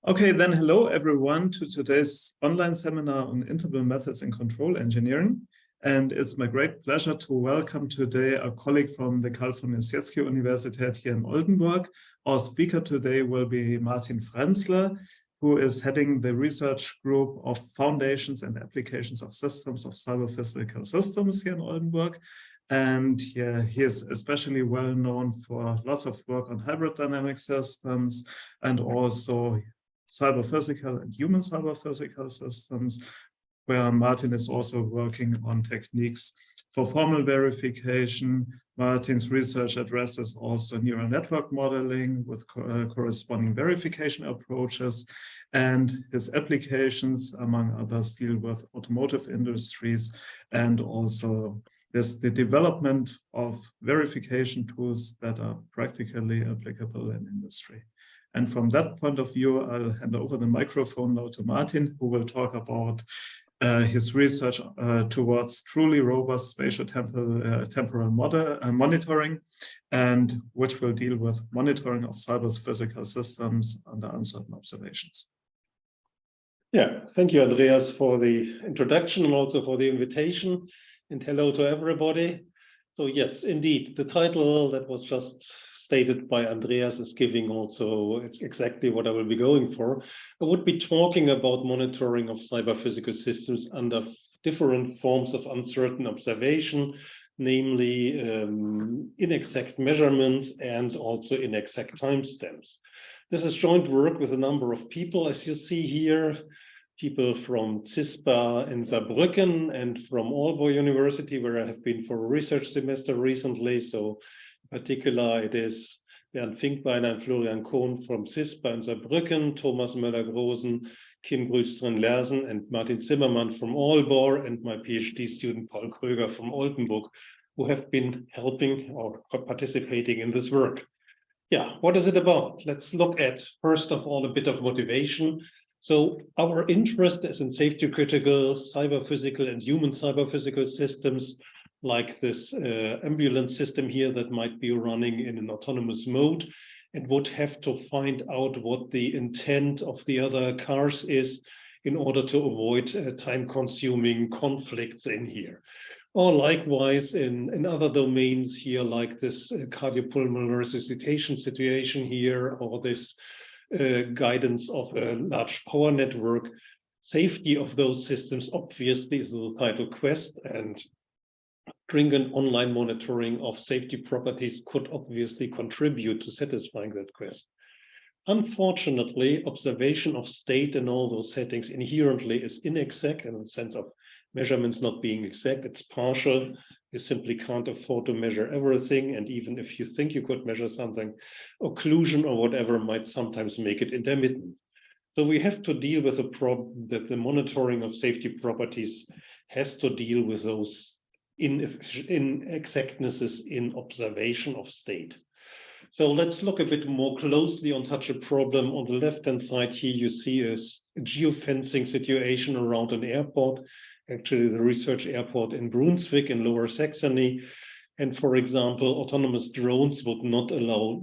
Okay, then hello everyone to today's online seminar on interval methods in control engineering. And it's my great pleasure to welcome today a colleague from the Ossietzky Universität here in Oldenburg. Our speaker today will be Martin Fränzle, who is heading the research group of foundations and applications of systems of cyber-physical systems here in Oldenburg. And yeah, he is especially well known for lots of work on hybrid dynamic systems and also cyber-physical and human cyber-physical systems, where Martin is also working on techniques for formal verification. Martin's research addresses also neural network modeling with corresponding verification approaches, and his applications, among others, deal with automotive industries, and also there's the development of verification tools that are practically applicable in industry. And from that point of view, I'll hand over the microphone now to Martin, who will talk about his research towards truly robust spatio-temporal monitoring, and which will deal with monitoring of cyber-physical systems under uncertain observations. Yeah, thank you, Andreas, for the introduction and also for the invitation. And hello to everybody. So yes, indeed, the title that was just stated by Andreas is giving also it's exactly what I will be going for. I would be talking about monitoring of cyber-physical systems under different forms of uncertain observation, namely inexact measurements and also inexact timestamps. This is joint work with a number of people, as you see here, people from CISPA in Saarbrücken and from Oldenburg University, where I have been for a research semester recently. So in particular, it is Bernd Finkbeiner and Florian Kohn from CISPA in Saarbrücken, Thomas Möller-Grosen, Kim Grüstrin-Lersen, and Martin Zimmermann from Oldenburg, and my PhD student Paul Kröger from Oldenburg, who have been helping or participating in this work. Yeah, what is it about? Let's look at, first of all, a bit of motivation. So our interest is in safety-critical cyber-physical and human cyber-physical systems, like this ambulance system here that might be running in an autonomous mode and would have to find out what the intent of the other cars is in order to avoid time-consuming conflicts in here. Or likewise in other domains here, like this cardiopulmonary resuscitation situation here, or this guidance of a large power network. Safety of those systems obviously is the title quest, and stringent online monitoring of safety properties could obviously contribute to satisfying that quest. Unfortunately, observation of state in all those settings inherently is inexact in the sense of measurements not being exact. It's partial. You simply can't afford to measure everything. And even if you think you could measure something, occlusion or whatever might sometimes make it intermittent. So we have to deal with the problem that the monitoring of safety properties has to deal with those inexactnesses in observation of state. So let's look a bit more closely on such a problem. On the left-hand side here, you see a geofencing situation around an airport, actually the research airport in Brunswick in Lower Saxony. And for example, autonomous drones would not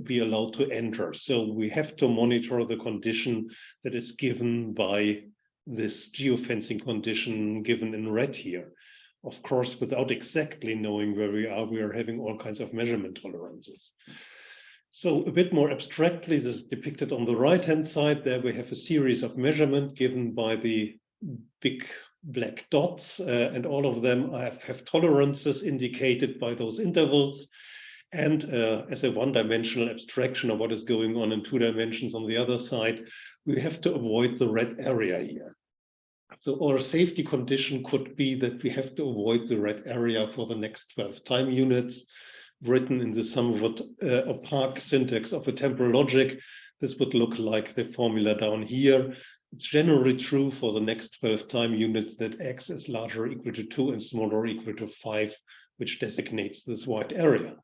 be allowed to enter. So we have to monitor the condition that is given by this geofencing condition given in red here. Of course, without exactly knowing where we are having all kinds of measurement tolerances. So a bit more abstractly, this is depicted on the right-hand side. There we have a series of measurements given by the big black dots, and all of them have tolerances indicated by those intervals. And as a one-dimensional abstraction of what is going on in 2 dimensions on the other side, we have to avoid the red area here. So our safety condition could be that we have to avoid the red area for the next 12 time units, written in the somewhat opaque syntax of a temporal logic. This would look like the formula down here. It's generally true for the next 12 time units that x is larger or equal to 2 and smaller or equal to 5, which designates this white area.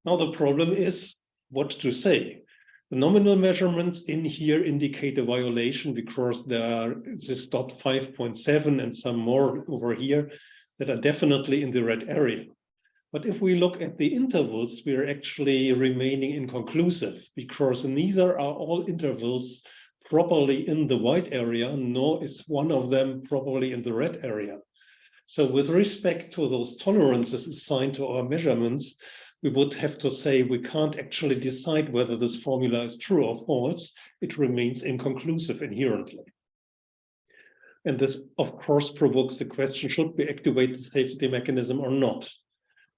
Now the problem is what to say. The nominal measurements in here indicate a violation because there are this dot 5.7 and some more over here that are definitely in the red area. But if we look at the intervals, we are actually remaining inconclusive because neither are all intervals properly in the white area, nor is one of them properly in the red area. So with respect to those tolerances assigned to our measurements, we would have to say we can't actually decide whether this formula is true or false. It remains inconclusive inherently. And this, of course, provokes the question, should we activate the safety mechanism or not?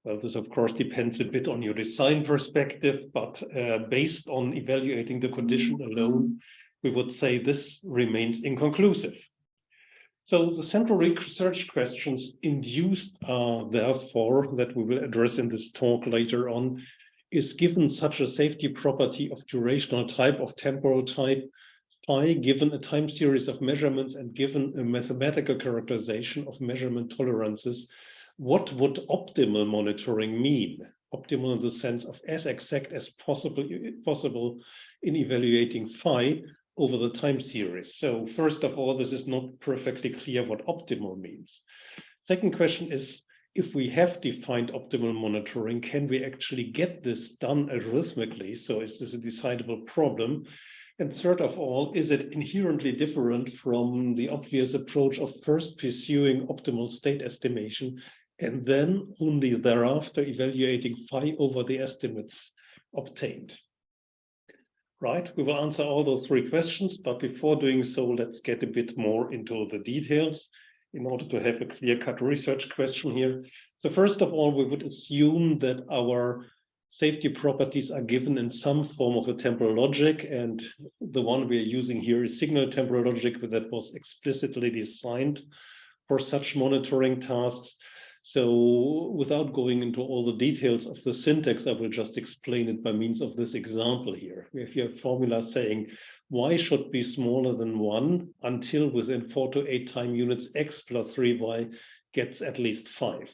Well, this, of course, depends a bit on your design perspective, but based on evaluating the condition alone, we would say this remains inconclusive. So the central research questions induced are therefore, that we will address in this talk later on, is given such a safety property of durational type, of temporal type, phi, given a time series of measurements and given a mathematical characterization of measurement tolerances, what would optimal monitoring mean? Optimal in the sense of as exact as possible in evaluating phi over the time series. So first of all, this is not perfectly clear what optimal means. Second question is, if we have defined optimal monitoring, can we actually get this done arithmetically? So is this a decidable problem? And third of all, is it inherently different from the obvious approach of first pursuing optimal state estimation and then only thereafter evaluating phi over the estimates obtained? Right, we will answer all those three questions, but before doing so, let's get a bit more into the details in order to have a clear-cut research question here. So first of all, we would assume that our safety properties are given in some form of a temporal logic, and the one we are using here is Signal Temporal Logic that was explicitly designed for such monitoring tasks. So without going into all the details of the syntax, I will just explain it by means of this example here. We have here a formula saying y should be smaller than 1 until within 4 to 8 time units x plus 3y gets at least 5.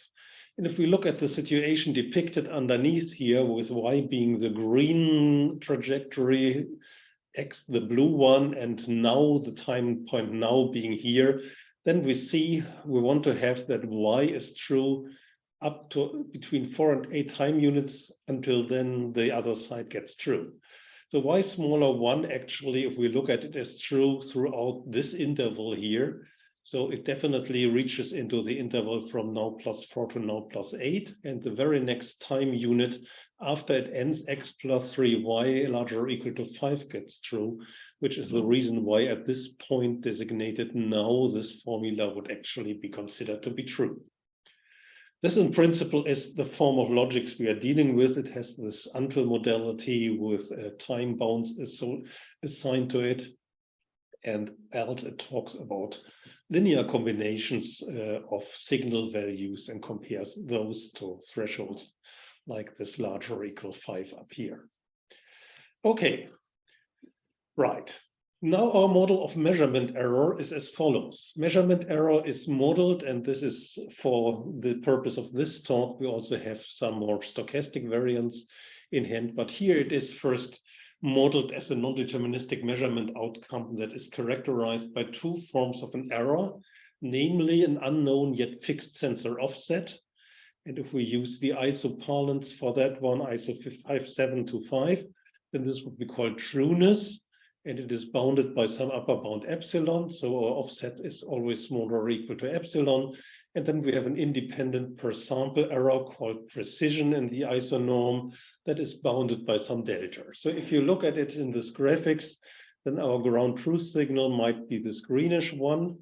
And if we look at the situation depicted underneath here, with y being the green trajectory, x the blue one, and now the time point now being here, then we see we want to have that y is true up to between 4 and 8 time units. Until then, the other side gets true. So y smaller 1, actually, if we look at it, is true throughout this interval here. So it definitely reaches into the interval from now plus 4 to now plus 8. And the very next time unit after it ends, x plus 3y larger or equal to 5 gets true, which is the reason why at this point designated now, this formula would actually be considered to be true. This in principle is the form of logics we are dealing with. It has this until modality with time bounds assigned to it. And else it talks about linear combinations of signal values and compares those to thresholds like this larger or equal 5 up here. Okay, right. Now our model of measurement error is as follows. Measurement error is modeled, and this is for the purpose of this talk. We also have some more stochastic variants in hand, but here it is first modeled as a non-deterministic measurement outcome that is characterized by two forms of an error, namely an unknown yet fixed sensor offset. And if we use the ISO parlance for that one, ISO 5725, then this would be called trueness, and it is bounded by some upper bound epsilon. So our offset is always smaller or equal to epsilon. And then we have an independent per sample error called precision in the ISO norm that is bounded by some delta. So if you look at it in this graphics, then our ground truth signal might be this greenish one.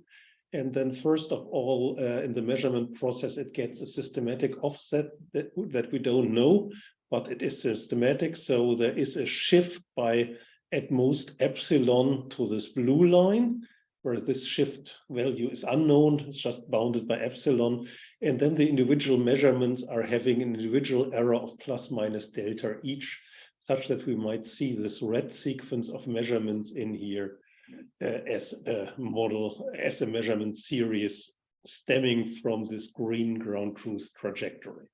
And then first of all, in the measurement process, it gets a systematic offset that we don't know, but it is systematic. So there is a shift by at most epsilon to this blue line, where this shift value is unknown, it's just bounded by epsilon. And then the individual measurements are having an individual error of plus minus delta each, such that we might see this red sequence of measurements in here as a model, as a measurement series stemming from this green ground truth trajectory.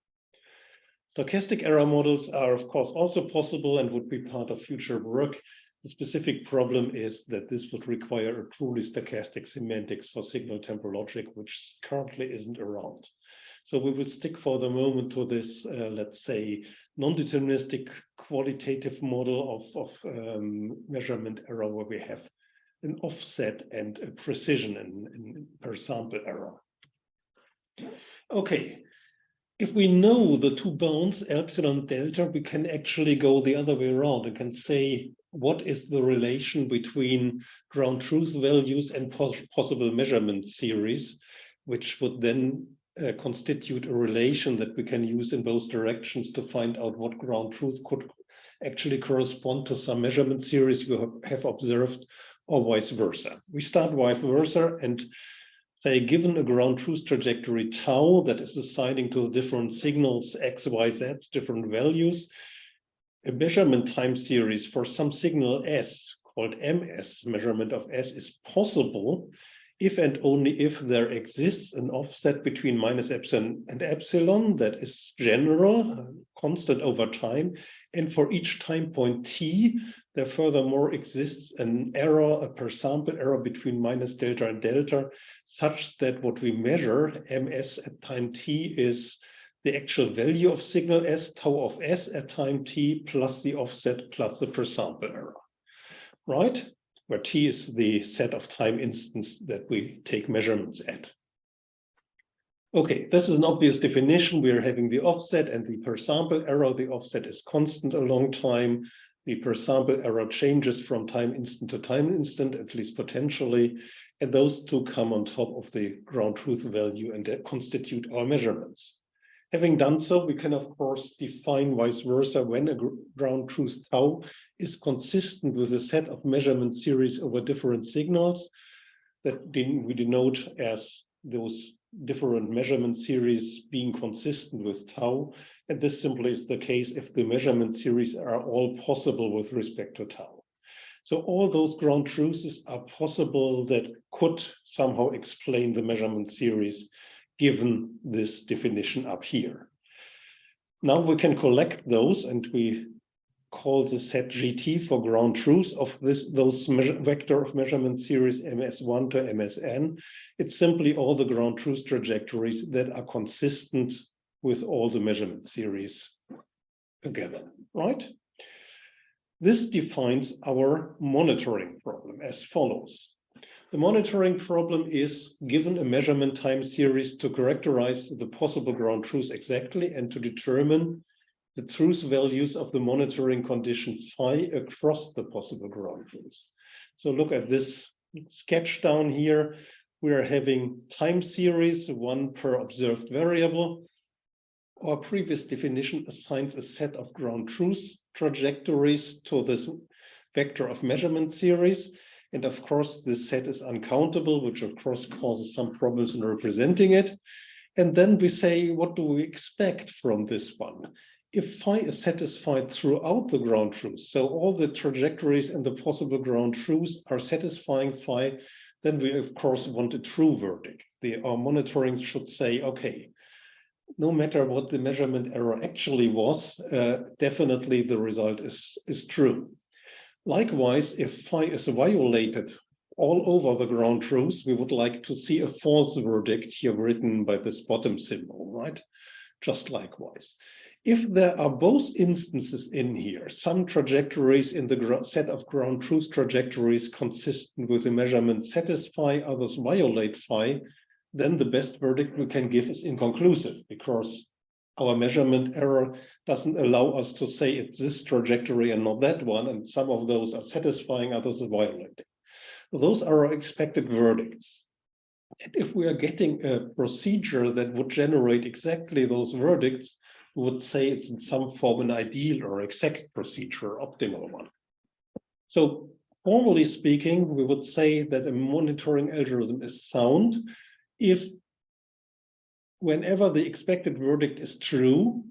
Stochastic error models are, of course, also possible and would be part of future work. The specific problem is that this would require a truly stochastic semantics for signal temporal logic, which currently isn't around. So we will stick for the moment to this, let's say, non-deterministic qualitative model of measurement error, where we have an offset and a precision in per sample error. Okay, if we know the two bounds, epsilon delta, we can actually go the other way around and can say, what is the relation between ground truth values and possible measurement series, which would then constitute a relation that we can use in both directions to find out what ground truth could actually correspond to some measurement series we have observed, or vice versa. We start vice versa and say, given a ground truth trajectory tau that is assigning to the different signals x, y, z, different values, a measurement time series for some signal s called ms, measurement of s, is possible if and only if there exists an offset between minus epsilon and epsilon that is general, constant over time, and for each time point t, there furthermore exists an error, a per sample error between minus delta and delta, such that what we measure, ms at time t, is the actual value of signal s, tau of s at time t, plus the offset plus the per sample error, right? Where t is the set of time instants that we take measurements at. Okay, this is an obvious definition. We are having the offset and the per sample error. The offset is constant along time. The per sample error changes from time instant to time instant, at least potentially. And those two come on top of the ground truth value and that constitute our measurements. Having done so, we can, of course, define vice versa when a ground truth tau is consistent with a set of measurement series over different signals that we denote as those different measurement series being consistent with tau. And this simply is the case if the measurement series are all possible with respect to tau. So all those ground truths are possible that could somehow explain the measurement series given this definition up here. Now we can collect those and we call the set GT for ground truth of those vector of measurement series ms1 to msn. It's simply all the ground truth trajectories that are consistent with all the measurement series together, right? This defines our monitoring problem as follows. The monitoring problem is given a measurement time series to characterize the possible ground truth exactly and to determine the truth values of the monitoring condition phi across the possible ground truths. So look at this sketch down here. We are having time series, one per observed variable. Our previous definition assigns a set of ground truth trajectories to this vector of measurement series. And of course, this set is uncountable, which of course causes some problems in representing it. And then we say, what do we expect from this one? If phi is satisfied throughout the ground truth, so all the trajectories and the possible ground truths are satisfying phi, then we of course want a true verdict. Our monitoring should say, okay, no matter what the measurement error actually was, definitely the result is true. Likewise, if phi is violated all over the ground truth, we would like to see a false verdict here written by this bottom symbol, right? Just likewise. If there are both instances in here, some trajectories in the set of ground truth trajectories consistent with the measurement satisfy, others violate phi, then the best verdict we can give is inconclusive, because our measurement error doesn't allow us to say it's this trajectory and not that one, and some of those are satisfying, others are violating. Those are our expected verdicts. And if we are getting a procedure that would generate exactly those verdicts, we would say it's in some form an ideal or exact procedure, optimal one. So formally speaking, we would say that a monitoring algorithm is sound if whenever the expected verdict is true,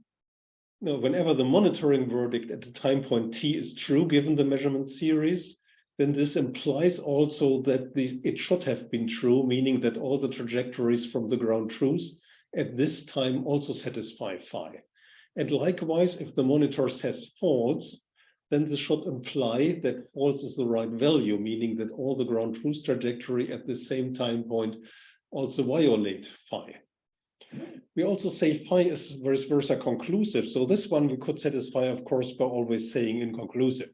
whenever the monitoring verdict at the time point t is true, given the measurement series, then this implies also that it should have been true, meaning that all the trajectories from the ground truth at this time also satisfy phi. And likewise, if the monitor says false, then this should imply that false is the right value, meaning that all the ground truth trajectory at the same time point also violate phi. We also say phi is vice versa conclusive. So this one we could satisfy, of course, by always saying inconclusive.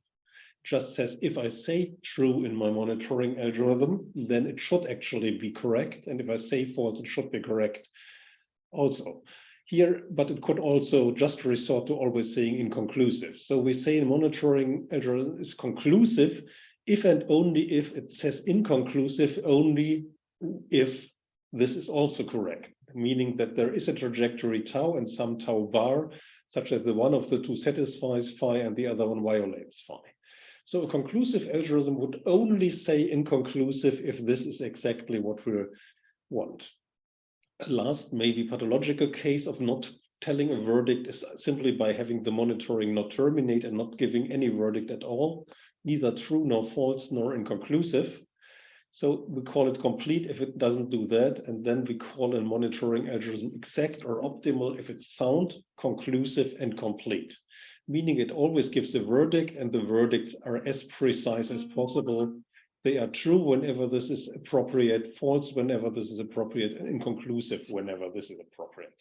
just says if I say true in my monitoring algorithm, then it should actually be correct. And if I say false, it should be correct also. Here, but it could also just resort to always saying inconclusive. So we say in monitoring algorithm is conclusive if and only if it says inconclusive, only if this is also correct, meaning that there is a trajectory tau and some tau bar, such that the one of the two satisfies phi and the other one violates phi. So a conclusive algorithm would only say inconclusive if this is exactly what we want. A last, maybe pathological case of not telling a verdict is simply by having the monitoring not terminate and not giving any verdict at all, neither true nor false nor inconclusive. So we call it complete if it doesn't do that, and then we call a monitoring algorithm exact or optimal if it's sound, conclusive, and complete, meaning it always gives a verdict, and the verdicts are as precise as possible. They are true whenever this is appropriate, false whenever this is appropriate, and inconclusive whenever this is appropriate.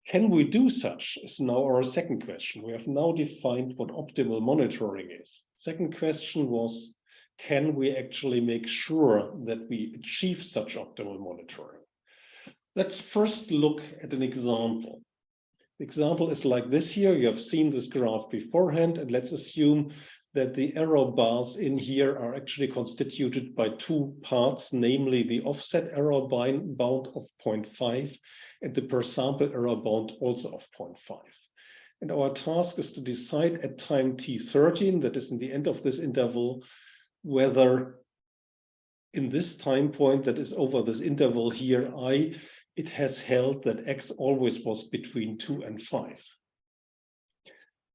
Can we do such is now our second question. We have now defined what optimal monitoring is. Second question was, can we actually make sure that we achieve such optimal monitoring? Let's first look at an example. The example is like this here. You have seen this graph beforehand, and let's assume that the error bars in here are actually constituted by two parts, namely the offset error bound of 0.5 and the per sample error bound also of 0.5. And our task is to decide at time t13, that is in the end of this interval, whether in this time point that is over this interval here, I, it has held that x always was between 2 and 5.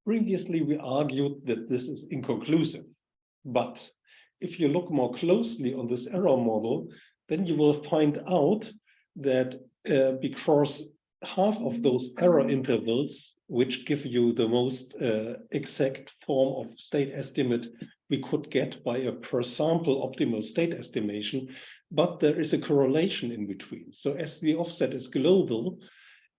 Previously, we argued that this is inconclusive. But if you look more closely on this error model, then you will find out that because half of those error intervals, which give you the most exact form of state estimate we could get by a per sample optimal state estimation, but there is a correlation in between. So as the offset is global,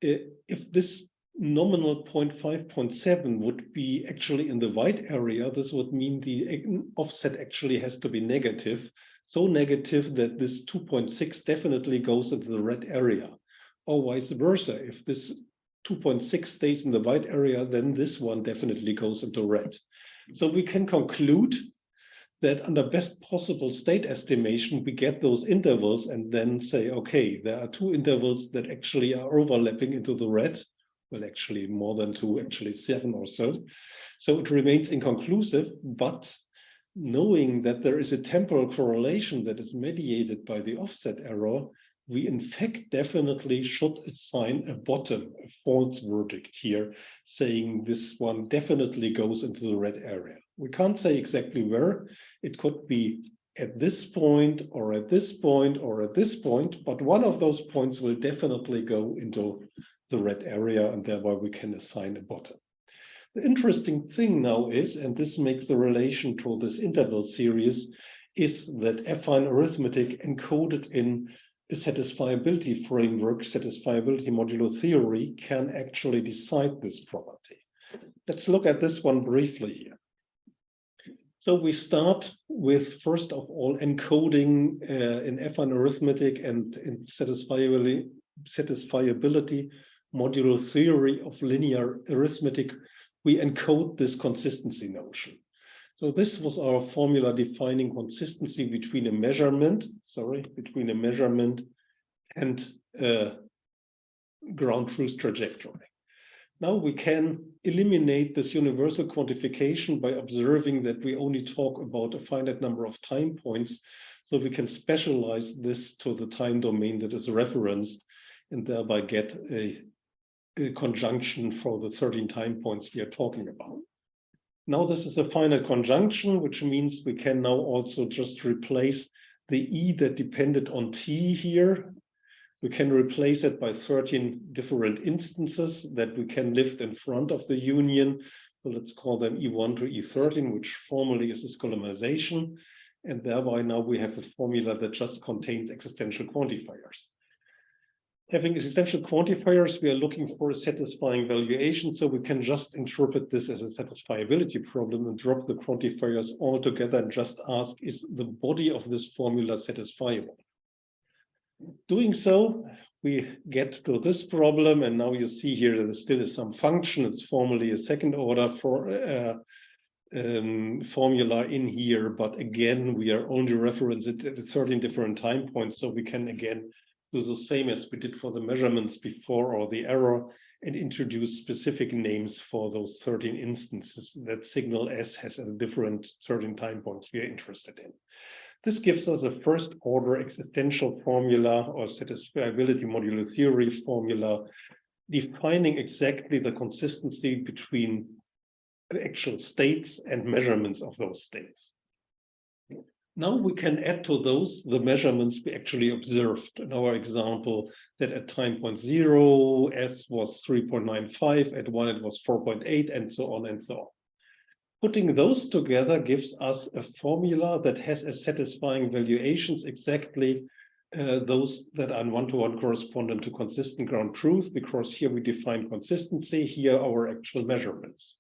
if this nominal 0.5, 0.7 would be actually in the white area, this would mean the offset actually has to be negative, so negative that this 2.6 definitely goes into the red area, or vice versa. If this 2.6 stays in the white area, then this one definitely goes into red. So we can conclude that under best possible state estimation, we get those intervals and then say, okay, there are two intervals that actually are overlapping into the red. Well, actually more than two, actually 7 or so. So it remains inconclusive, but knowing that there is a temporal correlation that is mediated by the offset error, we in fact definitely should assign a bottom, a false verdict here, saying this one definitely goes into the red area. We can't say exactly where. It could be at this point or at this point or at this point, but one of those points will definitely go into the red area, and thereby we can assign a bottom. The interesting thing now is, and this makes the relation to this interval series, is that affine arithmetic encoded in a satisfiability framework, satisfiability modulo theory, can actually decide this property. Let's look at this one briefly here. So we start with, first of all, encoding in affine arithmetic and in satisfiability modulo theory of linear arithmetic, we encode this consistency notion. So this was our formula defining consistency between a measurement, and ground truth trajectory. Now we can eliminate this universal quantification by observing that we only talk about a finite number of time points, so we can specialize this to the time domain that is referenced and thereby get a conjunction for the 13 time points we are talking about. Now this is a finite conjunction, which means we can now also just replace the E that depended on T here. We can replace it by 13 different instances that we can lift in front of the union. So let's call them E1 to E13, which formally is this columnization. And thereby now we have a formula that just contains existential quantifiers. Having existential quantifiers, we are looking for a satisfying valuation, so we can just interpret this as a satisfiability problem and drop the quantifiers altogether and just ask, is the body of this formula satisfiable? Doing so, we get to this problem, and now you see here there still is some function. It's formally a second order for formula in here, but again, we are only referencing it at 13 different time points, so we can again do the same as we did for the measurements before or the error and introduce specific names for those 13 instances that signal S has at different 13 time points we are interested in. This gives us a first order existential formula or satisfiability modulo theory formula defining exactly the consistency between the actual states and measurements of those states. Now we can add to those the measurements we actually observed in our example, that at time point 0, S was 3.95, at 1 it was 4.8, and so on and so on. Putting those together gives us a formula that has as satisfying valuations exactly those that are one-to-one correspondent to consistent ground truth, because here we define consistency, here our actual measurements.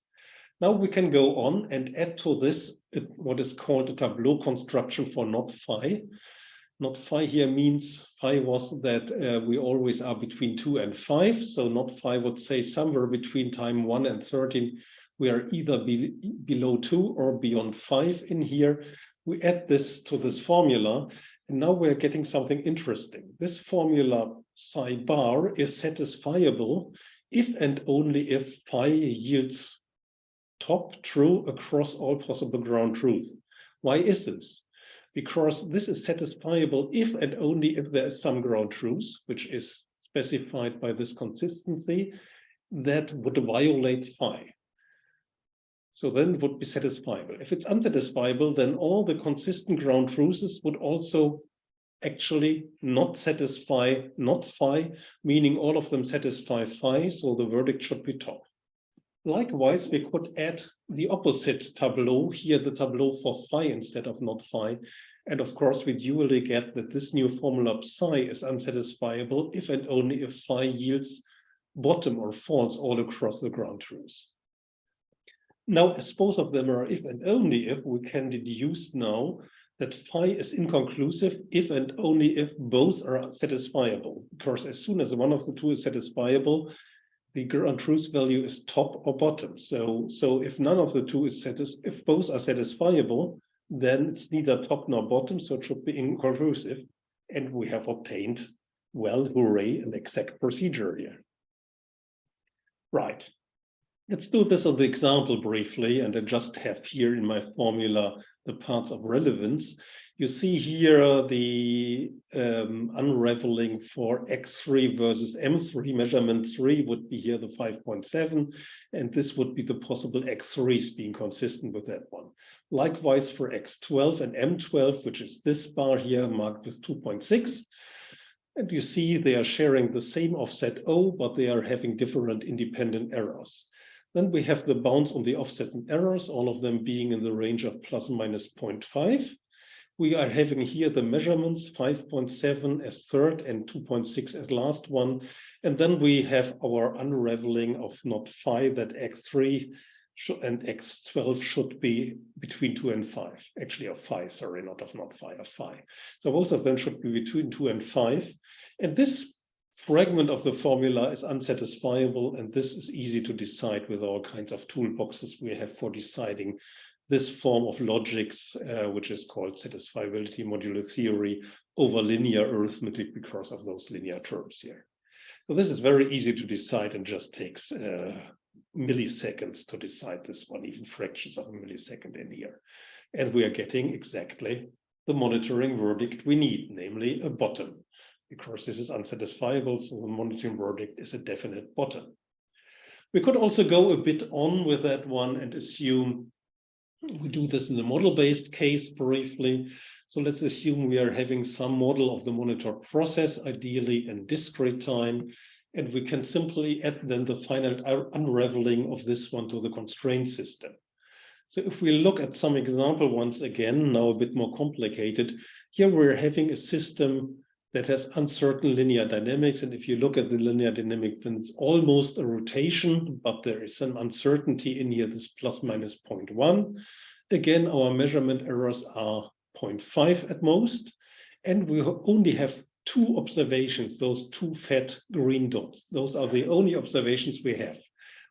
Now we can go on and add to this what is called a tableau construction for not phi. Not phi here means phi was that we always are between 2 and 5. So not phi would say somewhere between time 1 and 13, we are either below 2 or beyond 5 in here. We add this to this formula, and now we're getting something interesting. This formula psi bar is satisfiable if and only if phi yields top true across all possible ground truth. Why is this? Because this is satisfiable if and only if there is some ground truth, which is specified by this consistency, that would violate phi. So then it would be satisfiable. If it's unsatisfiable, then all the consistent ground truths would also actually not satisfy not phi, meaning all of them satisfy phi, so the verdict should be top. Likewise, we could add the opposite tableau, here the tableau for phi instead of not phi. And of course, we dually get that this new formula psi is unsatisfiable if and only if phi yields bottom or false all across the ground truth. Now, as both of them are if and only if, we can deduce now that phi is inconclusive if and only if both are satisfiable. Because as soon as one of the two is satisfiable, the ground truth value is top or bottom. So if none of the two is if both are satisfiable, then it's neither top nor bottom, so it should be inconclusive. And we have obtained, well, hooray, an exact procedure here. Right. Let's do this on the example briefly, and I just have here in my formula the parts of relevance. You see here the unraveling for X3 versus M3. Measurement 3 would be here the 5.7, and this would be the possible X3s being consistent with that one. Likewise for X12 and M12, which is this bar here marked with 2.6. And you see they are sharing the same offset O, but they are having different independent errors. Then we have the bounds on the offsets and errors, all of them being in the range of plus and minus 0.5. We are having here the measurements, 5.7 as third and 2.6 as last one. And then we have our unraveling of not phi, that X3 and X12 should be between 2 and 5. Actually of phi, sorry, not of not phi, of phi. So both of them should be between 2 and 5. And this fragment of the formula is unsatisfiable, and this is easy to decide with all kinds of toolboxes we have for deciding this form of logics, which is called satisfiability modulo theory over linear arithmetic because of those linear terms here. So this is very easy to decide and just takes milliseconds to decide this one, even fractions of a millisecond in here. And we are getting exactly the monitoring verdict we need, namely a bottom. Because this is unsatisfiable, so the monitoring verdict is a definite bottom. We could also go a bit on with that one and assume we do this in the model-based case briefly. So let's assume we are having some model of the monitored process, ideally in discrete time, and we can simply add then the finite unraveling of this one to the constraint system. So if we look at some example once again, now a bit more complicated, here we're having a system that has uncertain linear dynamics. And if you look at the linear dynamic, then it's almost a rotation, but there is some uncertainty in here, this plus minus 0.1. Again, our measurement errors are 0.5 at most. And we only have two observations, those two fat green dots. Those are the only observations we have.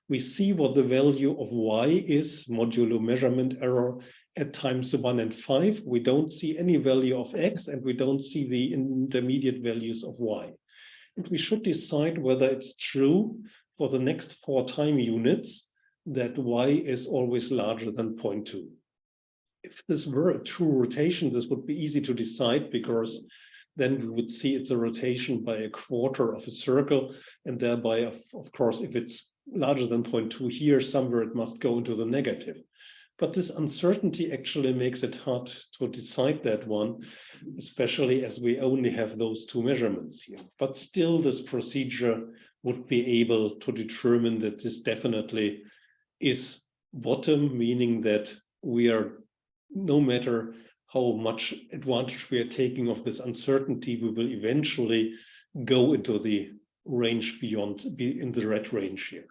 We see what the value of y is, modulo measurement error, at times 1 and 5. We don't see any value of x, and we don't see the intermediate values of y. And we should decide whether it's true for the next 4 time units that y is always larger than 0.2. If this were a true rotation, this would be easy to decide, because then we would see it's a rotation by a quarter of a circle, and thereby, of course, if it's larger than 0.2 here, somewhere it must go into the negative. But this uncertainty actually makes it hard to decide that one, especially as we only have those two measurements here. But still, this procedure would be able to determine that this definitely is bottom, meaning that we are, no matter how much advantage we are taking of this uncertainty, we will eventually go into the range beyond, be in the red range here.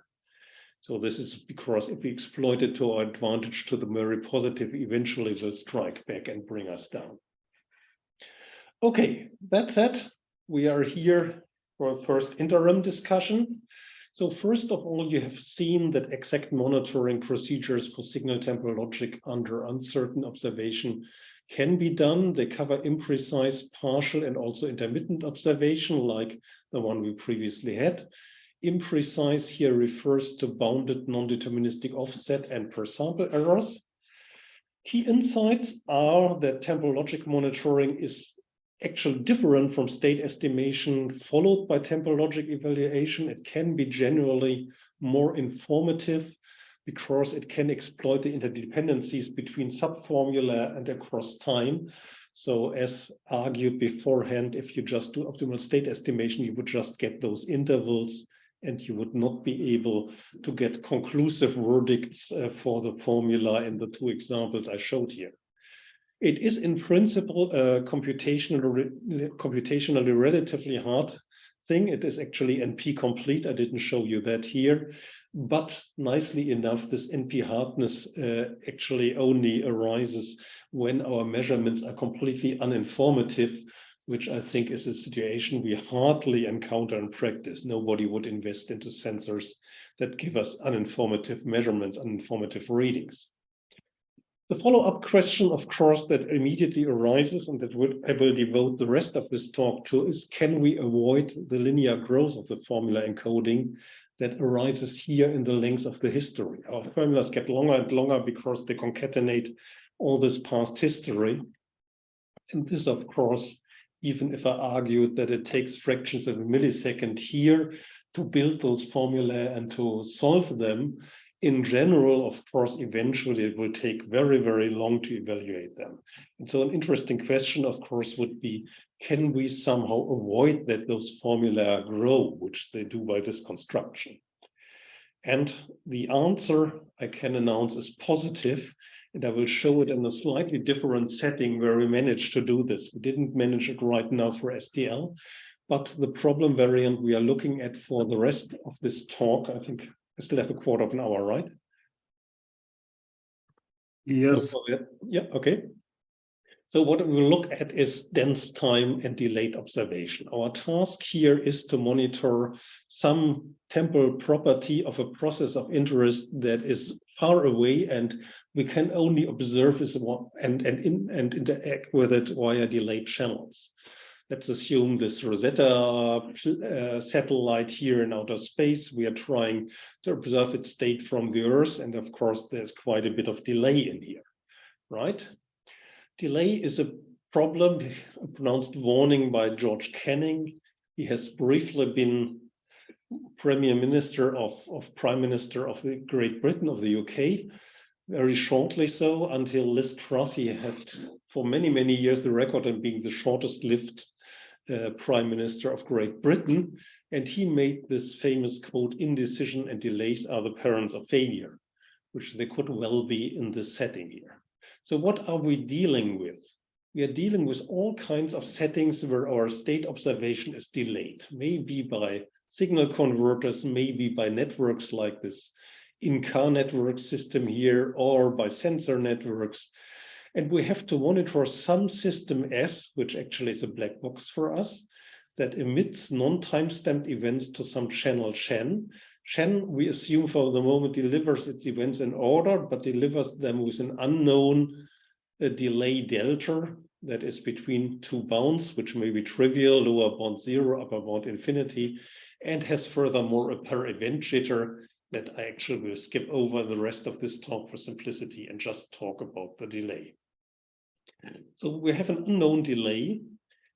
So this is because if we exploit it to our advantage, to the very positive, eventually will strike back and bring us down. Okay, that said, we are here for a first interim discussion. So first of all, you have seen that exact monitoring procedures for signal temporal logic under uncertain observation can be done. They cover imprecise, partial, and also intermittent observation, like the one we previously had. Imprecise here refers to bounded non-deterministic offset and per sample errors. Key insights are that temporal logic monitoring is actually different from state estimation followed by temporal logic evaluation. It can be generally more informative because it can exploit the interdependencies between subformula and across time. So as argued beforehand, if you just do optimal state estimation, you would just get those intervals, and you would not be able to get conclusive verdicts for the formula in the two examples I showed here. It is in principle a computationally relatively hard thing. It is actually NP complete. I didn't show you that here, but nicely enough, this NP hardness actually only arises when our measurements are completely uninformative, which I think is a situation we hardly encounter in practice. Nobody would invest into sensors that give us uninformative measurements, uninformative readings. The follow-up question, of course, that immediately arises, and that I will devote the rest of this talk to, is can we avoid the linear growth of the formula encoding that arises here in the length of the history? Our formulas get longer and longer because they concatenate all this past history. And this, of course, even if I argued that it takes fractions of a millisecond here to build those formulae and to solve them, in general, of course, eventually it will take very, very long to evaluate them. And so an interesting question, of course, would be, can we somehow avoid that those formulae grow, which they do by this construction? And the answer I can announce is positive. And I will show it in a slightly different setting where we managed to do this. We didn't manage it right now for STL, but the problem variant we are looking at for the rest of this talk, I think I still have a quarter of an hour, right? Yes. So, yeah, okay. So what we will look at is dense time and delayed observation. Our task here is to monitor some temporal property of a process of interest that is far away, and we can only observe it and interact with it via delayed channels. Let's assume this Rosetta satellite here in outer space. We are trying to observe its state from the Earth, and of course, there's quite a bit of delay in here, right? Delay is a problem, a pronounced warning by George Canning. He has briefly been Prime Minister of the Great Britain, of the UK, very shortly so, until Liz Truss. He had for many, many years the record of being the shortest lived Prime Minister of Great Britain. And he made this famous quote, "Indecision and delays are the parents of failure," which they could well be in this setting here. So what are we dealing with? we are dealing with all kinds of settings where our state observation is delayed, maybe by signal converters, maybe by networks like this in-car network system here, or by sensor networks. And we have to monitor some system S, which actually is a black box for us, that emits non-timestamped events to some channel Shen. Shen, we assume for the moment, delivers its events in order, but delivers them with an unknown delay delta that is between two bounds, which may be trivial, lower bound 0, upper bound infinity, and has furthermore a per event jitter that I actually will skip over the rest of this talk for simplicity and just talk about the delay. So we have an unknown delay,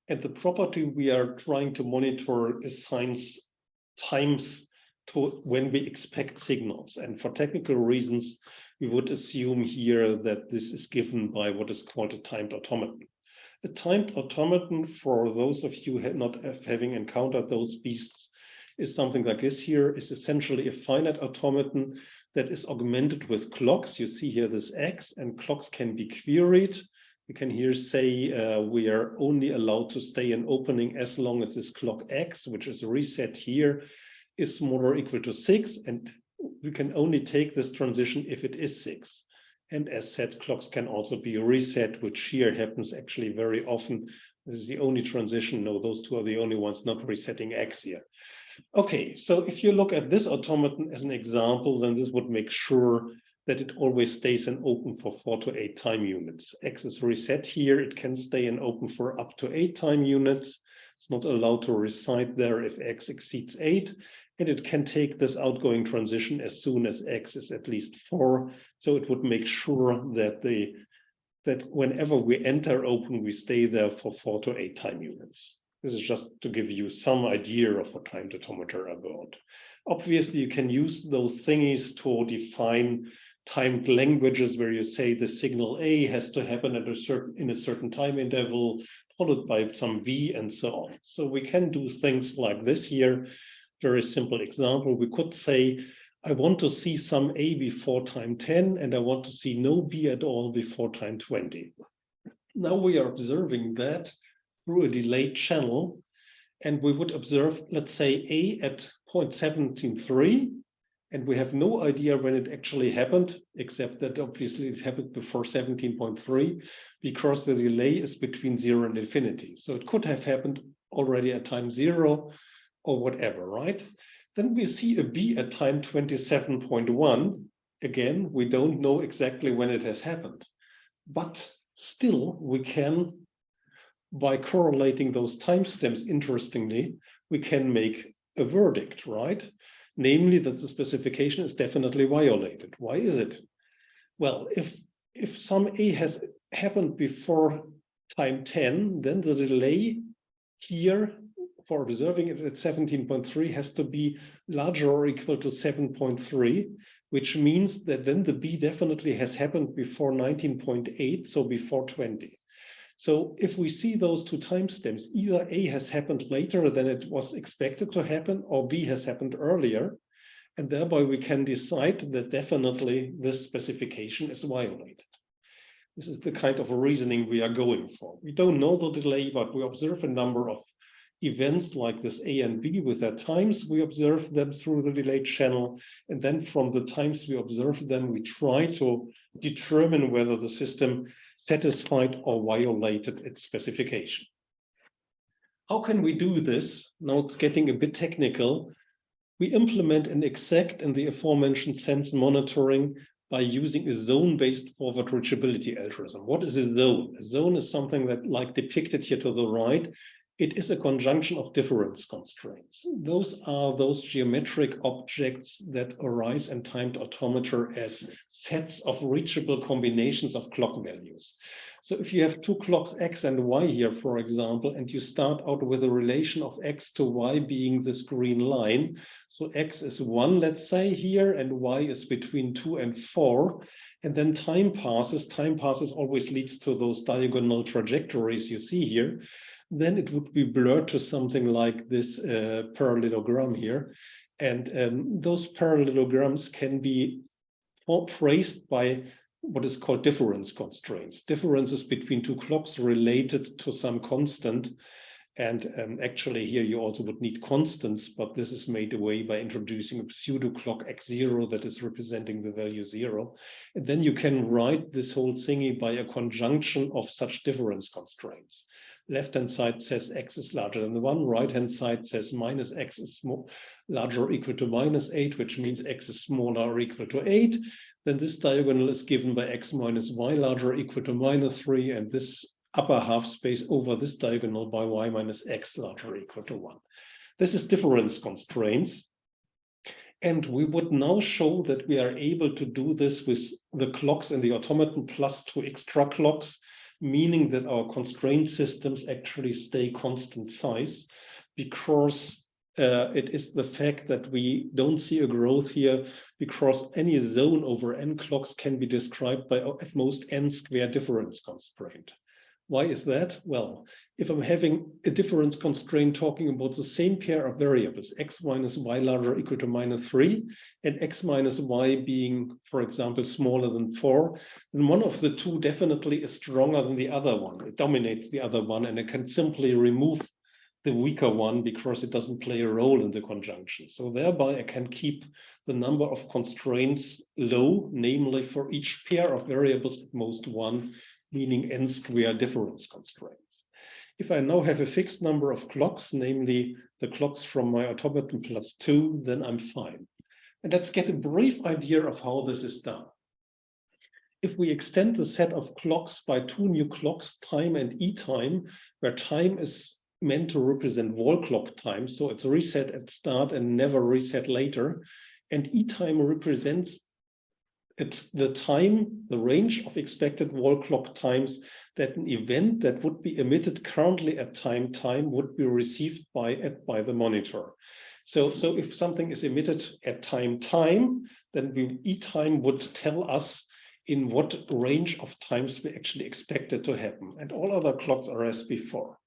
and the property we are trying to monitor assigns times to when we expect signals. And for technical reasons, we would assume here that this is given by what is called a timed automaton. A timed automaton, for those of you not having encountered those beasts, is something like this here, is essentially a finite automaton that is augmented with clocks. You see here this X, and clocks can be queried. We can here say we are only allowed to stay in opening as long as this clock X, which is reset here, is smaller or equal to 6, and we can only take this transition if it is 6. And as said, clocks can also be reset, which here happens actually very often. This is the only transition. No, those two are the only ones not resetting X here. Okay, so if you look at this automaton as an example, then this would make sure that it always stays in open for 4 to 8 time units. X is reset here. It can stay in open for up to 8 time units. It's not allowed to recite there if X exceeds 8. And it can take this outgoing transition as soon as X is at least 4. So it would make sure that whenever we enter open, we stay there for 4 to 8 time units. This is just to give you some idea of what timed automata are about. Obviously, you can use those thingies to define timed languages where you say the signal A has to happen at in a certain time interval, followed by some V and so on. So we can do things like this here. Very simple example. We could say, I want to see some A before time 10, and I want to see no B at all before time 20. Now we are observing that through a delayed channel, and we would observe, let's say, A at 0.173, and we have no idea when it actually happened, except that obviously it happened before 17.3, because the delay is between 0 and infinity. So it could have happened already at time 0 or whatever, right? Then we see a B at time 27.1. Again, we don't know exactly when it has happened, but still we can, by correlating those timestamps, interestingly, we can make a verdict, right? Namely, that the specification is definitely violated. Why is it? Well, if some A has happened before time 10, then the delay here for observing it at 17.3 has to be larger or equal to 7.3, which means that then the B definitely has happened before 19.8, so before 20. So if we see those two timestamps, either A has happened later than it was expected to happen, or B has happened earlier, and thereby we can decide that definitely this specification is violated. This is the kind of reasoning we are going for. We don't know the delay, but we observe a number of events like this A and B with their times. We observe them through the delayed channel, and then from the times we observe them, we try to determine whether the system satisfied or violated its specification. How can we do this? Now it's getting a bit technical. We implement an exact in the aforementioned sense monitoring by using a zone-based forward reachability algorithm. What is a zone? A zone is something that, like depicted here to the right, it is a conjunction of difference constraints. Those are those geometric objects that arise in timed automata as sets of reachable combinations of clock values. So if you have two clocks X and Y here, for example, and you start out with a relation of X to Y being this green line, so X is 1, let's say here, and Y is between 2 and 4, and then time passes always leads to those diagonal trajectories you see here, then it would be blurred to something like this parallelogram here. And those parallelograms can be traced by what is called difference constraints. Differences between two clocks related to some constant. And actually here you also would need constants, but this is made away by introducing a pseudo clock x0 that is representing the value 0. And then you can write this whole thingy by a conjunction of such difference constraints. Left-hand side says x is larger than 1. Right-hand side says minus x is larger or equal to minus 8, which means x is smaller or equal to 8. Then this diagonal is given by x minus y larger or equal to minus 3, and this upper half space over this diagonal by y minus x larger or equal to 1. This is difference constraints. And we would now show that we are able to do this with the clocks in the automaton plus 2 extra clocks, meaning that our constraint systems actually stay constant size, because it is the fact that we don't see a growth here, because any zone over n clocks can be described by at most n square difference constraint. Why is that? Well, if I'm having a difference constraint talking about the same pair of variables, x minus y larger or equal to minus 3, and x minus y being, for example, smaller than 4, then one of the two definitely is stronger than the other one. It dominates the other one, and it can simply remove the weaker one because it doesn't play a role in the conjunction. So thereby I can keep the number of constraints low, namely for each pair of variables at most 1, meaning n square difference constraints. If I now have a fixed number of clocks, namely the clocks from my automaton plus 2, then I'm fine. And let's get a brief idea of how this is done. If we extend the set of clocks by 2 new clocks, time and e time, where time is meant to represent wall clock time, so it's reset at start and never reset later, and e time represents the time, the range of expected wall clock times that an event that would be emitted currently at time would be received by the monitor. So if something is emitted at time, then e time would tell us in what range of times we actually expect it to happen. And all other clocks are as before.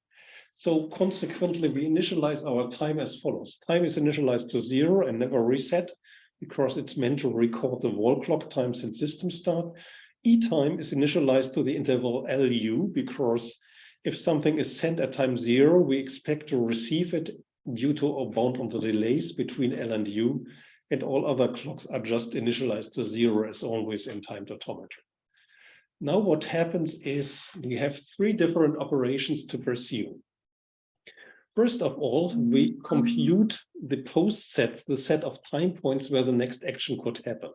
So consequently, we initialize our time as follows. Time is initialized to 0 and never reset, because it's meant to record the wall clock time since system start. E time is initialized to the interval LU, because if something is sent at time 0, we expect to receive it due to a bound on the delays between L and U, and all other clocks are just initialized to 0 as always in timed automaton. Now what happens is we have 3 different operations to pursue. First of all, we compute the post sets, the set of time points where the next action could happen.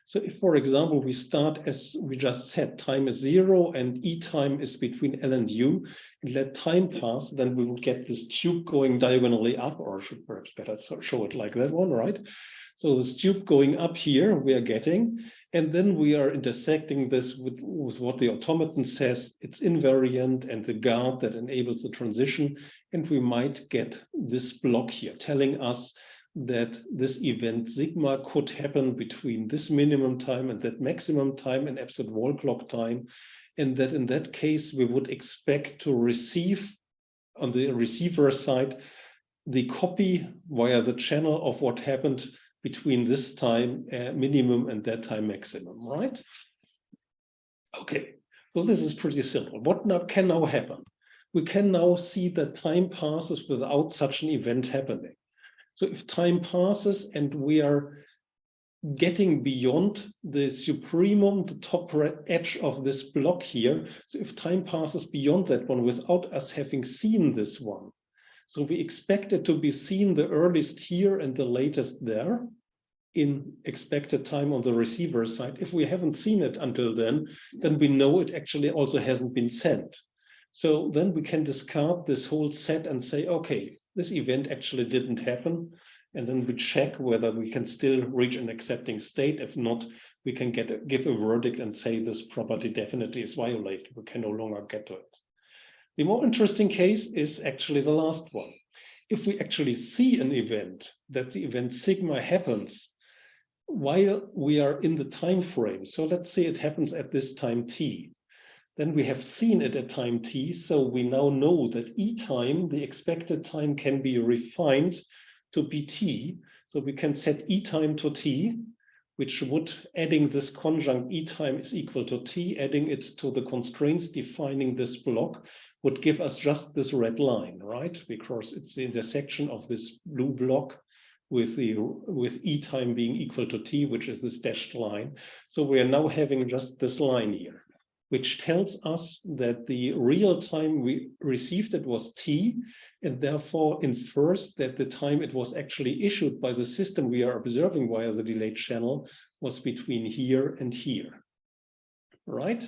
So if, for example, we start as we just said, time is 0 and e time is between L and U, and let time pass, then we will get this tube going diagonally up, or I should perhaps better show it like that one, right? So this tube going up here we are getting, and then we are intersecting this with what the automaton says, it's invariant, and the guard that enables the transition. And we might get this block here telling us that this event sigma could happen between this minimum time and that maximum time in absolute wall clock time. And that in that case, we would expect to receive on the receiver side the copy via the channel of what happened between this time minimum and that time maximum, right? Okay, so this is pretty simple. What can now happen? We can now see that time passes without such an event happening. So if time passes and we are getting beyond the supremum, the top edge of this block here, so if time passes beyond that one without us having seen this one, so we expect it to be seen the earliest here and the latest there in expected time on the receiver side. If we haven't seen it until then we know it actually also hasn't been sent. So then we can discard this whole set and say, okay, this event actually didn't happen. And then we check whether we can still reach an accepting state. If not, we can give a verdict and say this property definitely is violated. We can no longer get to it. The more interesting case is actually the last one. If we actually see an event, that the event sigma happens while we are in the time frame. So let's say it happens at this time t. Then we have seen it at time t, so we now know that e time, the expected time, can be refined to be t. So we can set e time to t. which would, adding this conjunct e time is equal to t, adding it to the constraints defining this block, would give us just this red line, right? Because it's the intersection of this blue block with e time being equal to t, which is this dashed line. So we are now having just this line here, which tells us that the real time we received it was t, and therefore infers that the time it was actually issued by the system we are observing via the delayed channel was between here and here, right?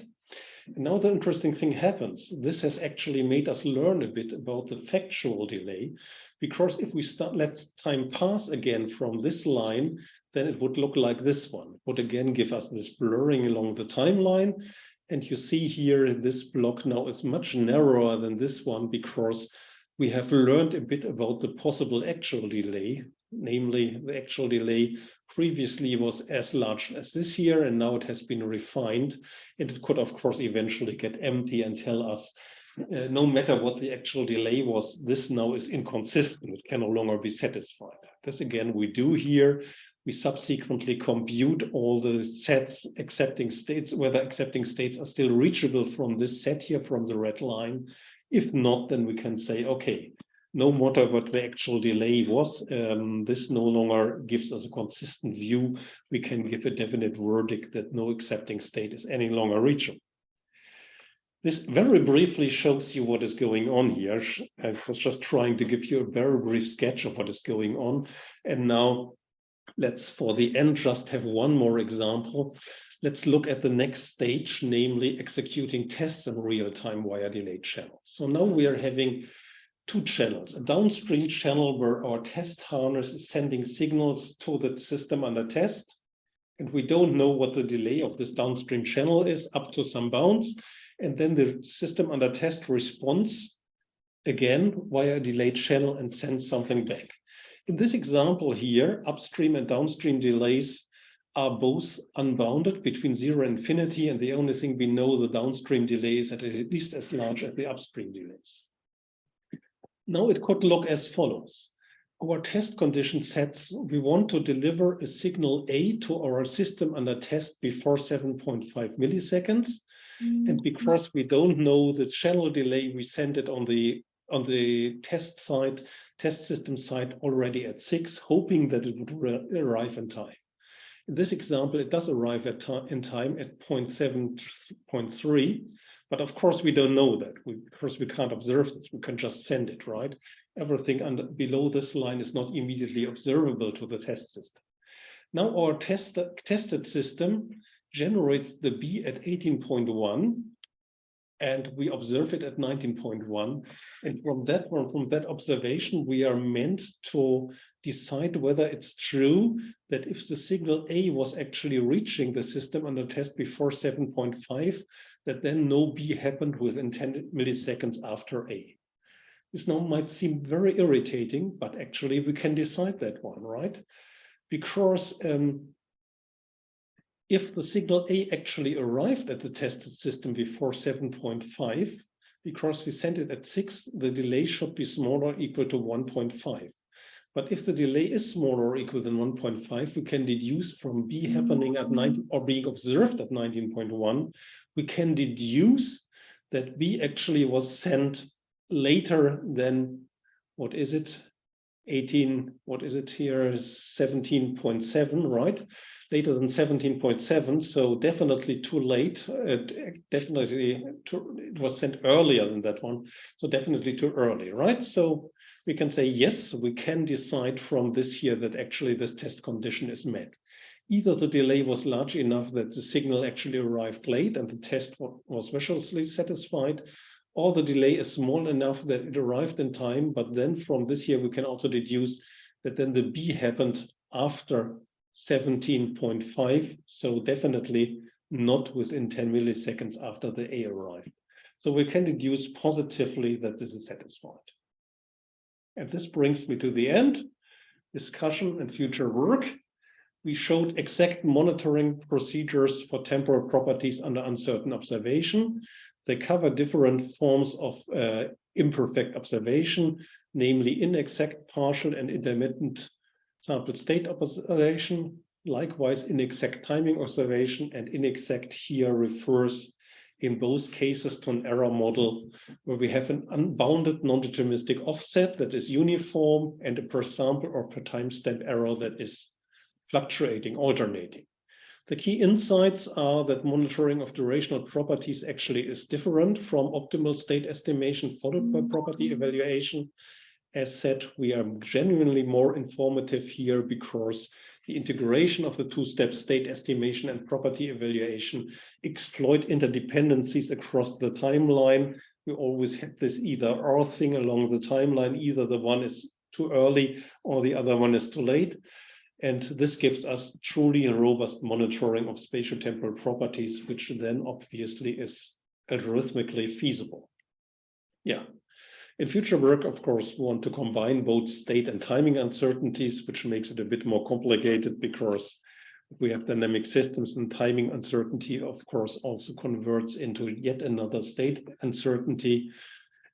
And now the interesting thing happens. This has actually made us learn a bit about the factual delay, because if we let time pass again from this line, then it would look like this one. It would again give us this blurring along the timeline. And you see here, this block now is much narrower than this one, because we have learned a bit about the possible actual delay. Namely, the actual delay previously was as large as this here, and now it has been refined. And it could, of course, eventually get empty and tell us, no matter what the actual delay was, this now is inconsistent. It can no longer be satisfied. This, again, we do here. We subsequently compute all the sets accepting states, whether accepting states are still reachable from this set here, from the red line. If not, then we can say, okay, no matter what the actual delay was, this no longer gives us a consistent view. We can give a definite verdict that no accepting state is any longer reachable. This very briefly shows you what is going on here. I was just trying to give you a very brief sketch of what is going on. And now let's, for the end, just have one more example. Let's look at the next stage, namely executing tests in real time via delayed channels. So now we are having two channels, a downstream channel where our test harness is sending signals to the system under test. And we don't know what the delay of this downstream channel is up to some bounds. And then the system under test responds again via a delayed channel and sends something back. In this example here, upstream and downstream delays are both unbounded between 0 and infinity, and the only thing we know, the downstream delay is at least as large as the upstream delays. Now it could look as follows. Our test condition sets, we want to deliver a signal A to our system under test before 7.5 milliseconds. And because we don't know the channel delay, we send it on the test system side already at 6, hoping that it would arrive in time. In this example, it does arrive in time at 0.7.3, but of course we don't know that. Because we can't observe this, we can just send it, right? Everything below this line is not immediately observable to the test system. Now our tested system generates the B at 18.1, and we observe it at 19.1. And from that observation, we are meant to decide whether it's true that if the signal A was actually reaching the system under test before 7.5, that then no B happened within 10 milliseconds after A. This now might seem very irritating, but actually we can decide that one, right? Because if the signal A actually arrived at the tested system before 7.5, because we sent it at 6, the delay should be smaller or equal to 1.5. But if the delay is smaller or equal than 1.5, we can deduce from B happening at 19 or being observed at 19.1, we can deduce that B actually was sent later than, what is it? 18, what is it here? 17.7, right? Later than 17.7, so definitely too late. It was sent earlier than that one, so definitely too early, right? So we can say, yes, we can decide from this here that actually this test condition is met. Either the delay was large enough that the signal actually arrived late and the test was visually satisfied, or the delay is small enough that it arrived in time, but then from this here we can also deduce that then the B happened after 17.5, so definitely not within 10 milliseconds after the A arrived. So we can deduce positively that this is satisfied. And this brings me to the end. Discussion and future work. We showed exact monitoring procedures for temporal properties under uncertain observation. They cover different forms of imperfect observation, namely inexact, partial, and intermittent sample state observation. likewise inexact timing observation, and inexact here refers in both cases to an error model where we have an unbounded non-deterministic offset that is uniform and a per sample or per timestamp error that is fluctuating, alternating. The key insights are that monitoring of durational properties actually is different from optimal state estimation followed by property evaluation. As said, we are genuinely more informative here because the integration of the two-step state estimation and property evaluation exploit interdependencies across the timeline. We always had this either or thing along the timeline, either the one is too early or the other one is too late. And this gives us truly a robust monitoring of spatio-temporal properties, which then obviously is algorithmically feasible. Yeah. In future work, of course, we want to combine both state and timing uncertainties, which makes it a bit more complicated because we have dynamic systems and timing uncertainty, of course, also converts into yet another state uncertainty.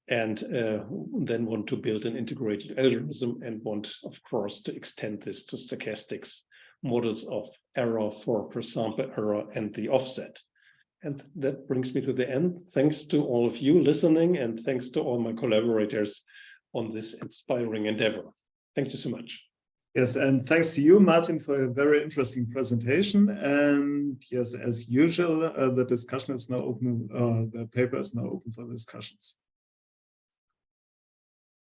And then want to build an integrated algorithm and want, of course, to extend this to stochastics, models of error for per sample error and the offset. And that brings me to the end. Thanks to all of you listening, and thanks to all my collaborators on this inspiring endeavor. Thank you so much. Yes, and thanks to you, Martin, for a very interesting presentation. And yes, as usual, the discussion is now open, the paper is now open for discussions.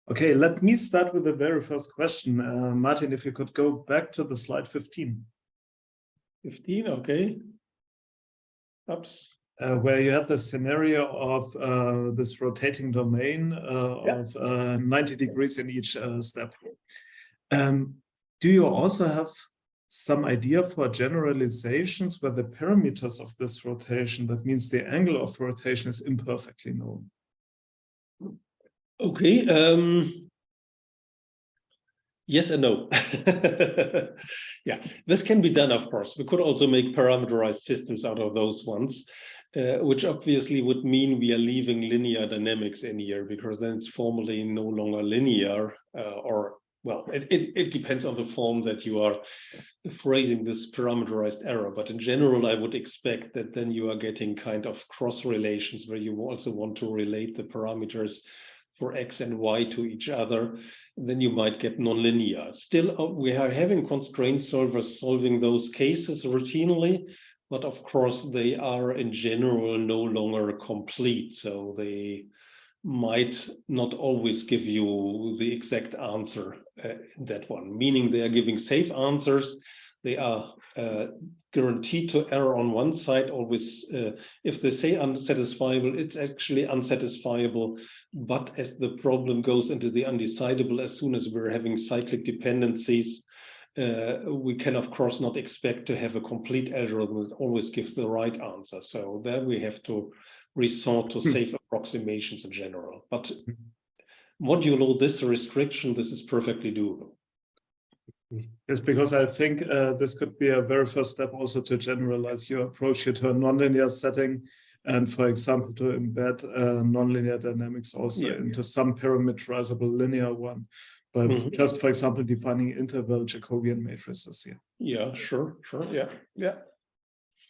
Okay, let me start with the very first question. Martin, if you could go back to the slide 15. 15, okay. Oops. Where you had the scenario of this rotating domain of 90 degrees in each step. Do you also have some idea for generalizations where the parameters of this rotation, that means the angle of rotation, is imperfectly known? Okay. Yes and no. Yeah, this can be done, of course. We could also make parameterized systems out of those ones, which obviously would mean we are leaving linear dynamics in here, because then it's formally no longer linear, or, well, it depends on the form that you are phrasing this parameterized error. But in general, I would expect that then you are getting kind of cross relations where you also want to relate the parameters for x and y to each other, then you might get nonlinear. Still, we are having constraint solvers solving those cases routinely, but of course they are in general no longer complete. So they might not always give you the exact answer in that one, meaning they are giving safe answers. They are guaranteed to error on one side, always, if they say unsatisfiable, it's actually unsatisfiable. But as the problem goes into the undecidable, as soon as we're having cyclic dependencies, we can, of course, not expect to have a complete algorithm that always gives the right answer. So there we have to resort to safe approximations in general. But modulo this restriction, this is perfectly doable. Yes, because I think this could be a very first step also to generalize your approach here to a nonlinear setting, and for example, to embed nonlinear dynamics also into some parameterizable linear one, by just, for example, defining interval Jacobian matrices here. Yeah, sure, yeah.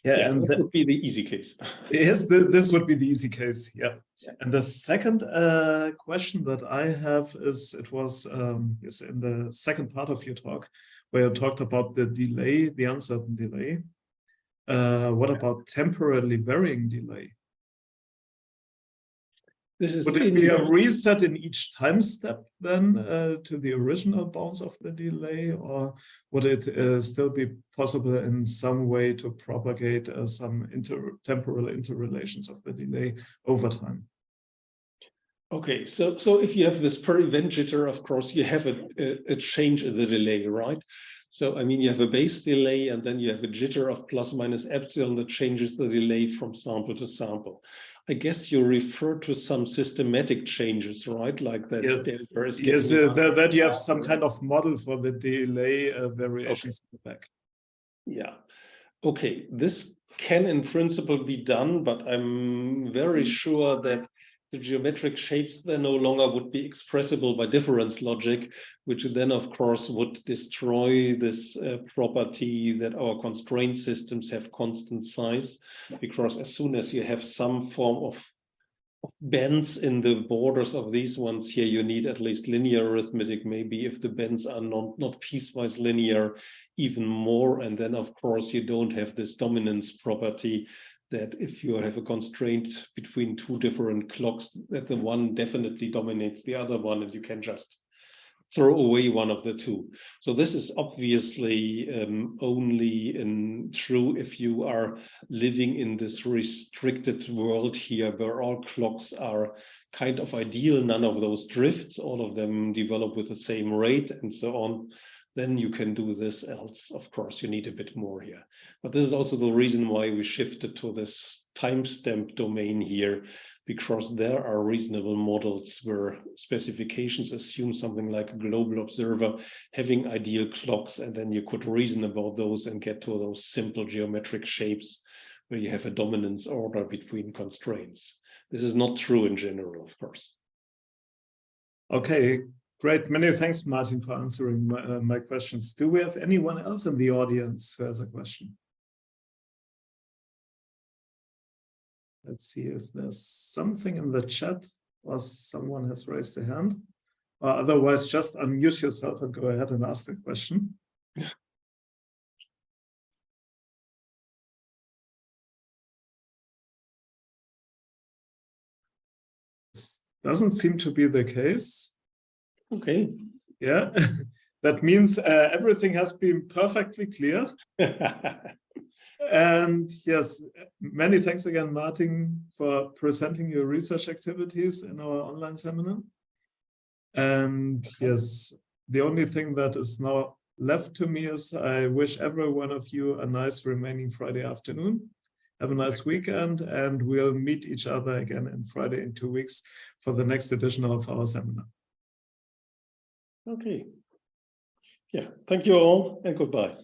Yeah, and that would be the easy case. Yes, this would be the easy case. Yeah. And the second question that I have is, it was yes, in the second part of your talk, where you talked about the delay, the uncertain delay. What about temporally varying delay? Would it be a reset in each time step then to the original bounds of the delay, or would it still be possible in some way to propagate some temporal interrelations of the delay over time? Okay, so if you have this per event jitter, of course, you have a change in the delay, right? So, I mean, you have a base delay, and then you have a jitter of plus minus epsilon that changes the delay from sample to sample. I guess you refer to some systematic changes, right? Like that. Yes, that you have some kind of model for the delay variations in the back. Yeah. Okay, this can in principle be done, but I'm very sure that the geometric shapes then no longer would be expressible by difference logic, which then of course would destroy this property that our constraint systems have constant size, because as soon as you have some form of bends in the borders of these ones here, you need at least linear arithmetic, maybe if the bends are not piecewise linear, even more. And then of course you don't have this dominance property that if you have a constraint between two different clocks, that the one definitely dominates the other one and you can just throw away one of the two. So this is obviously only true if you are living in this restricted world here where all clocks are kind of ideal, none of those drifts, all of them develop with the same rate and so on. Then you can do this, else of course you need a bit more here. But this is also the reason why we shifted to this timestamp domain here, because there are reasonable models where specifications assume something like a global observer having ideal clocks, and then you could reason about those and get to those simple geometric shapes where you have a dominance order between constraints. This is not true in general, of course. Okay, great. Many thanks, Martin, for answering my questions. Do we have anyone else in the audience who has a question? Let's see if there's something in the chat or someone has raised a hand. Or otherwise, just unmute yourself and go ahead and ask the question. This doesn't seem to be the case. Okay. Yeah, that means everything has been perfectly clear. And yes, many thanks again, Martin, for presenting your research activities in our online seminar. And yes, the only thing that is now left to me is I wish every one of you a nice remaining Friday afternoon. Have a nice weekend, and we'll meet each other again on Friday in 2 weeks for the next edition of our seminar. Okay. Yeah, thank you all and goodbye.